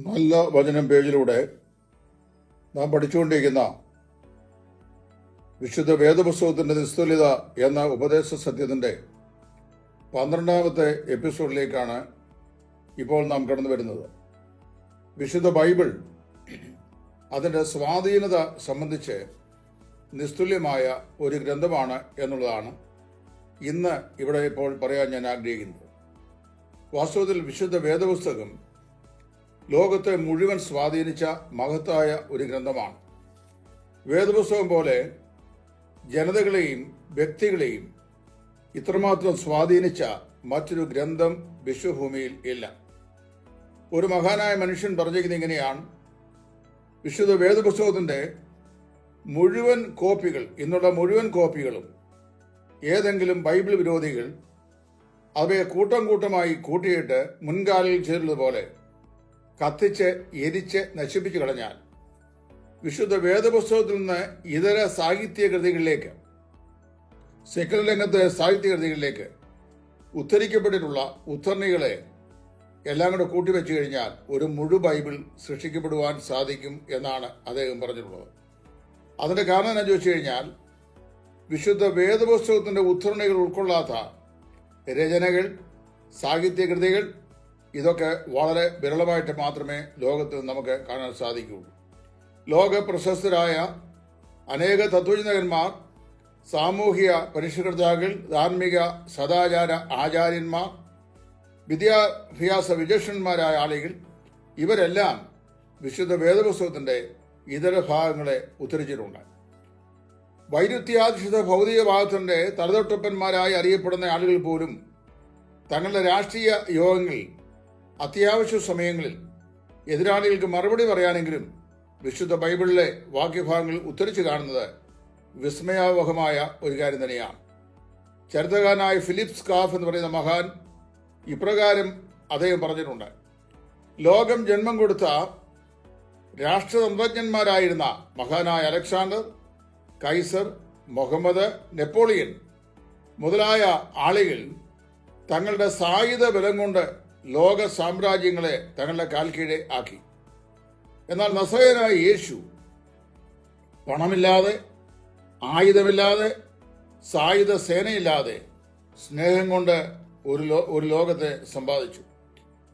നല്ല വചനം പേജിലൂടെ നാം പഠിച്ചുകൊണ്ടിരിക്കുന്ന വിശുദ്ധ വേദപുസ്തകത്തിന്റെ നിസ്തുല്യത എന്ന ഉപദേശ സത്യത്തിന്റെ 12ാമത്തെ എപ്പിസോഡിലേക്കാണ് ഇപ്പോൾ നാം കടന്നു വരുന്നത്. വിശുദ്ധ ബൈബിൾ അതിൻ്റെ സ്വാധീനത സംബന്ധിച്ച് നിസ്തുല്യമായ ഒരു ഗ്രന്ഥമാണ് എന്നുള്ളതാണ് ഇന്ന് ഇവിടെ ഇപ്പോൾ പറയാൻ ഞാൻ ആഗ്രഹിക്കുന്നത്. വാസ്തവത്തിൽ വിശുദ്ധ വേദപുസ്തകം ലോകത്തെ മുഴുവൻ സ്വാധീനിച്ച മഹത്തായ ഒരു ഗ്രന്ഥമാണ്. വേദപുസ്തകം പോലെ ജനതകളെയും വ്യക്തികളെയും ഇത്രമാത്രം സ്വാധീനിച്ച മറ്റൊരു ഗ്രന്ഥം വിശ്വഭൂമിയിൽ ഇല്ല. ഒരു മഹാനായ മനുഷ്യൻ പറഞ്ഞിരിക്കുന്നത് ഇങ്ങനെയാണ്: വിശുദ്ധ വേദപുസ്തകത്തിന്റെ മുഴുവൻ കോപ്പികൾ, ഇന്നുള്ള മുഴുവൻ കോപ്പികളും ഏതെങ്കിലും ബൈബിൾ വിരോധികൾ അവയെ കൂട്ടം കൂട്ടമായി കൂട്ടിയിട്ട് മുൻകാലിൽ ചേരുന്നതുപോലെ കത്തിച്ച് എരിച്ച് നശിപ്പിച്ചു കളഞ്ഞാൽ വിശുദ്ധ വേദപുസ്തകത്തിൽ നിന്ന് ഇതര സാഹിത്യകൃതികളിലേക്ക്, സെക്കുലർ രംഗത്തെ സാഹിത്യകൃതികളിലേക്ക് ഉദ്ധരിക്കപ്പെട്ടിട്ടുള്ള ഉദ്ധരണികളെ എല്ലാം കൂടെ കൂട്ടിവെച്ചു കഴിഞ്ഞാൽ ഒരു മുഴു ബൈബിൾ സൃഷ്ടിക്കപ്പെടുവാൻ സാധിക്കും എന്നാണ് അദ്ദേഹം പറഞ്ഞിട്ടുള്ളത്. അതിന്റെ കാരണം എന്താ ചോദിച്ചു കഴിഞ്ഞാൽ, വിശുദ്ധ വേദപുസ്തകത്തിന്റെ ഉദ്ധരണികൾ ഉൾക്കൊള്ളാത്ത രചനകൾ, സാഹിത്യകൃതികൾ ഇതൊക്കെ വളരെ വിരളമായിട്ട് മാത്രമേ ലോകത്തിൽ നമുക്ക് കാണാൻ സാധിക്കുകയുള്ളൂ. ലോക പ്രശസ്തരായ അനേക തത്വചിന്തകന്മാർ, സാമൂഹിക പരിഷ്കർത്താക്കൾ, ധാർമ്മിക സദാചാര ആചാര്യന്മാർ, വിദ്യാഭ്യാസ വിചക്ഷണന്മാരായ ആളുകൾ ഇവരെല്ലാം വിശുദ്ധ വേദപുസ്തകത്തിന്റെ ഇതര ഭാഗങ്ങളെ ഉദ്ധരിച്ചിട്ടുണ്ട്. വൈരുദ്ധ്യാധിഷ്ഠിത ഭൗതിക ഭാഗത്തിന്റെ തലതൊട്ടപ്പന്മാരായി അറിയപ്പെടുന്ന ആളുകൾ പോലും തങ്ങളുടെ രാഷ്ട്രീയ യോഗങ്ങളിൽ അത്യാവശ്യ സമയങ്ങളിൽ എതിരാളികൾക്ക് മറുപടി പറയാനെങ്കിലും വിശുദ്ധ ബൈബിളിലെ വാക്യഭാഗങ്ങൾ ഉദ്ധരിച്ചു കാണുന്നത് വിസ്മയാവഹമായ ഒരു കാര്യം തന്നെയാണ്. ചരിത്രകാരനായ ഫിലിപ്പ് സ്കാഫ് എന്ന് പറയുന്ന മഹാൻ ഇപ്രകാരം അദ്ദേഹം പറഞ്ഞിട്ടുണ്ട്: ലോകം ജന്മം കൊടുത്ത രാഷ്ട്രതന്ത്രജ്ഞന്മാരായിരുന്ന മഹാനായ അലക്സാണ്ടർ, കൈസർ, മുഹമ്മദ്, നെപ്പോളിയൻ മുതലായ ആളുകൾ തങ്ങളുടെ സായുധ ബലം കൊണ്ട് ലോക സാമ്രാജ്യങ്ങളെ തങ്ങളുടെ കാൽക്കീഴെ ആക്കി. എന്നാൽ നസറേയനായ യേശു പണമില്ലാതെ, ആയുധമില്ലാതെ, സായുധ സേനയില്ലാതെ സ്നേഹം കൊണ്ട് ഒരു ലോകത്തെ സമ്പാദിച്ചു.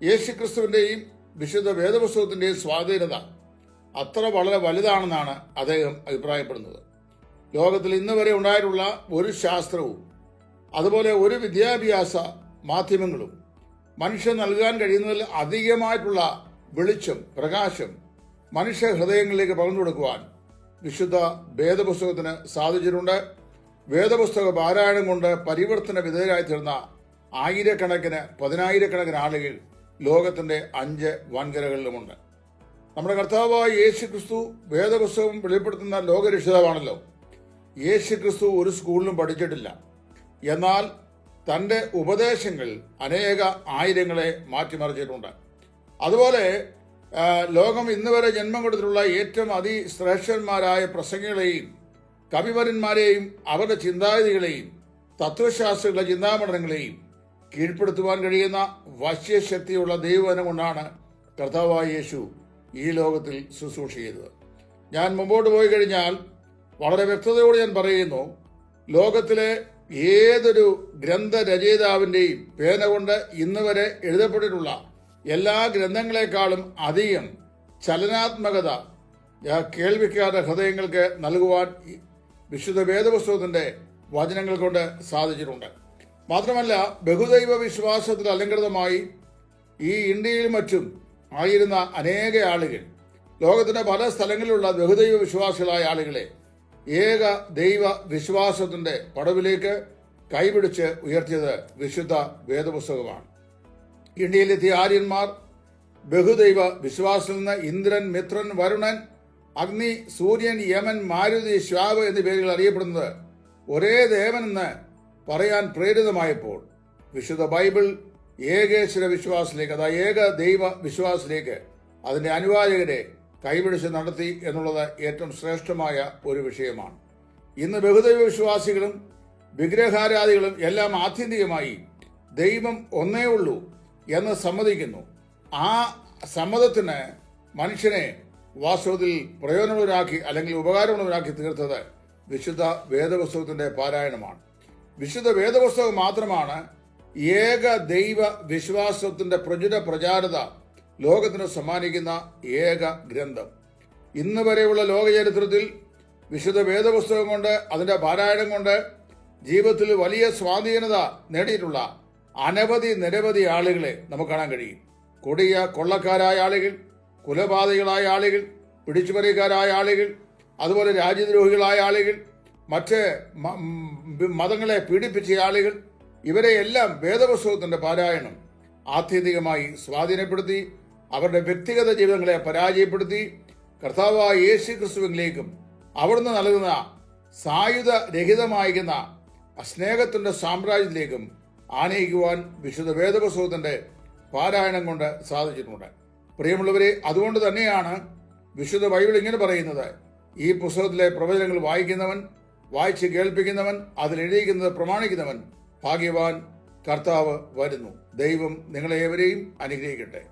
യേശു ക്രിസ്തുവിന്റെയും വിശുദ്ധ വേദപുസ്തകത്തിന്റെയും സ്വാധീനത അത്ര വളരെ വലുതാണെന്നാണ് അദ്ദേഹം അഭിപ്രായപ്പെടുന്നത്. ലോകത്തിൽ ഇന്ന് വരെ ഉണ്ടായിട്ടുള്ള ഒരു ശാസ്ത്രവും അതുപോലെ ഒരു വിദ്യാഭ്യാസ മാധ്യമങ്ങളും മനുഷ്യൻ നൽകാൻ കഴിയുന്നതിൽ അധികമായിട്ടുള്ള വെളിച്ചം, പ്രകാശം മനുഷ്യ ഹൃദയങ്ങളിലേക്ക് പകർന്നു കൊടുക്കുവാൻ വിശുദ്ധ വേദപുസ്തകത്തിന് സാധിച്ചിട്ടുണ്ട്. വേദപുസ്തക പാരായണം കൊണ്ട് പരിവർത്തന വിധേയരായി തീർന്ന ആയിരക്കണക്കിന്, പതിനായിരക്കണക്കിന് ആളുകൾ ലോകത്തിന്റെ 5 വൻകരകളിലുമുണ്ട്. നമ്മുടെ കർത്താവായ യേശു ക്രിസ്തു വേദപുസ്തകം വെളിപ്പെടുത്തുന്ന ലോകരക്ഷിതാവാണല്ലോ. യേശു ക്രിസ്തു ഒരു സ്കൂളിലും പഠിച്ചിട്ടില്ല. എന്നാൽ തന്റെ ഉപദേശങ്ങൾ അനേക ആയിരങ്ങളെ മാറ്റിമറിച്ചിട്ടുണ്ട്. അതുപോലെ ലോകം ഇന്ന് വരെ ജന്മം കൊടുത്തിട്ടുള്ള ഏറ്റവും അതിശ്രേഷ്ഠന്മാരായ പ്രസംഗികളെയും കവിവരന്മാരെയും അവരുടെ ചിന്താഗതികളെയും തത്വശാസ്ത്രങ്ങളുടെ ചിന്താമണ്ഡലങ്ങളെയും കീഴ്പ്പെടുത്തുവാൻ കഴിയുന്ന വശ്യശക്തിയുള്ള ദൈവവചനം കൊണ്ടാണ് കർത്താവായ യേശു ഈ ലോകത്തിൽ ശുശ്രൂഷ ചെയ്തത്. ഞാൻ മുമ്പോട്ട് പോയി കഴിഞ്ഞാൽ വളരെ വ്യക്തതയോടെ ഞാൻ പറയുന്നു, ലോകത്തിലെ ഏതൊരു ഗ്രന്ഥരചയിതാവിന്റെയും പേന കൊണ്ട് ഇന്ന് വരെ എഴുതപ്പെട്ടിട്ടുള്ള എല്ലാ ഗ്രന്ഥങ്ങളെക്കാളും അധികം ചലനാത്മകത കേൾവിക്കാരുടെ ഹൃദയങ്ങൾക്ക് നൽകുവാൻ വിശുദ്ധ വേദപുസ്തകത്തിന്റെ വചനങ്ങൾ കൊണ്ട് സാധിച്ചിട്ടുണ്ട്. മാത്രമല്ല, ബഹുദൈവ വിശ്വാസത്തിൽ അലങ്കൃതമായി ഈ ഇന്ത്യയിലും മറ്റും ആയിരുന്ന അനേക ആളുകൾ, ലോകത്തിന്റെ പല സ്ഥലങ്ങളിലുള്ള ബഹുദൈവ വിശ്വാസികളായ ആളുകളെ ഏക ദൈവ വിശ്വാസത്തിന്റെ പടവിലേക്ക് കൈപിടിച്ച് ഉയർത്തിയത് വിശുദ്ധ വേദപുസ്തകമാണ്. ഇന്ത്യയിലെത്തിയ ആര്യന്മാർ ബഹുദൈവ വിശ്വാസത്തിൽ നിന്ന് ഇന്ദ്രൻ, മിത്രൻ, വരുണൻ, അഗ്നി, സൂര്യൻ, യമൻ, മാരുതി, ശ്വാവ് എന്നീ പേരുകൾ അറിയപ്പെടുന്നത് ഒരേ ദേവനെന്ന് പറയാൻ പ്രേരിതമായപ്പോൾ വിശുദ്ധ ബൈബിൾ ഏകേശ്വര വിശ്വാസത്തിലേക്ക്, അതായത് ഏക ദൈവ വിശ്വാസത്തിലേക്ക് അതിന്റെ അനുവാചകരെ കൈപിടിച്ച് നടത്തി എന്നുള്ളത് ഏറ്റവും ശ്രേഷ്ഠമായ ഒരു വിഷയമാണ്. ഇന്ന് ബഹുദൈവ വിശ്വാസികളും വിഗ്രഹാരാധികളും എല്ലാം ആത്യന്തികമായി ദൈവം ഒന്നേ ഉള്ളൂ എന്ന് സമ്മതിക്കുന്നു. ആ സമ്മതത്തിന് മനുഷ്യനെ വാസ്തവത്തിൽ പ്രയോജനമുള്ളവരാക്കി അല്ലെങ്കിൽ ഉപകാരമുള്ളവരാക്കി തീർത്തത് വിശുദ്ധ വേദപുസ്തകത്തിന്റെ പാരായണമാണ്. വിശുദ്ധ വേദപുസ്തകം മാത്രമാണ് ഏക ദൈവ വിശ്വാസത്തിന്റെ പ്രചാരത ലോകത്തിന് സമ്മാനിക്കുന്ന ഏക ഗ്രന്ഥം. ഇന്ന് വരെയുള്ള ലോക ചരിത്രത്തിൽ വിശുദ്ധ വേദപുസ്തകം കൊണ്ട്, അതിന്റെ പാരായണം കൊണ്ട് ജീവിതത്തിൽ വലിയ സ്വാധീനത നേടിയിട്ടുള്ള നിരവധി ആളുകളെ നമുക്ക് കാണാൻ കഴിയും. കൊടിയ കൊള്ളക്കാരായ ആളുകൾ, കുലപാതകളായ ആളുകൾ, പിടിച്ചുപറിക്കാരായ ആളുകൾ, അതുപോലെ രാജ്യദ്രോഹികളായ ആളുകൾ, മറ്റ് മതങ്ങളെ പീഡിപ്പിച്ച ആളുകൾ, ഇവരെയെല്ലാം വേദപുസ്തകത്തിന്റെ പാരായണം ആത്യന്തികമായി സ്വാധീനപ്പെടുത്തി, അവരുടെ വ്യക്തിഗത ജീവിതങ്ങളെ പരാജയപ്പെടുത്തി കർത്താവായ യേശു ക്രിസ്തുവിലേക്കും അവിടുന്ന് നൽകുന്ന സായുധ രഹിതമായിരിക്കുന്ന സ്നേഹത്തിന്റെ സാമ്രാജ്യത്തിലേക്കും ആനയിക്കുവാൻ വിശുദ്ധ വേദപുസ്തകത്തിന്റെ പാരായണം കൊണ്ട് സാധിച്ചിട്ടുണ്ട്. പ്രിയമുള്ളവരെ, അതുകൊണ്ട് തന്നെയാണ് വിശുദ്ധ ബൈബിൾ ഇങ്ങനെ പറയുന്നത്: ഈ പുസ്തകത്തിലെ പ്രവചനങ്ങൾ വായിക്കുന്നവൻ, വായിച്ച് കേൾപ്പിക്കുന്നവൻ, അതിലെഴുതിയിരിക്കുന്നത് പ്രമാണിക്കുന്നവൻ ഭാഗ്യവാൻ, കർത്താവ് വരുന്നു. ദൈവം നിങ്ങളെ ഏവരെയും അനുഗ്രഹിക്കട്ടെ.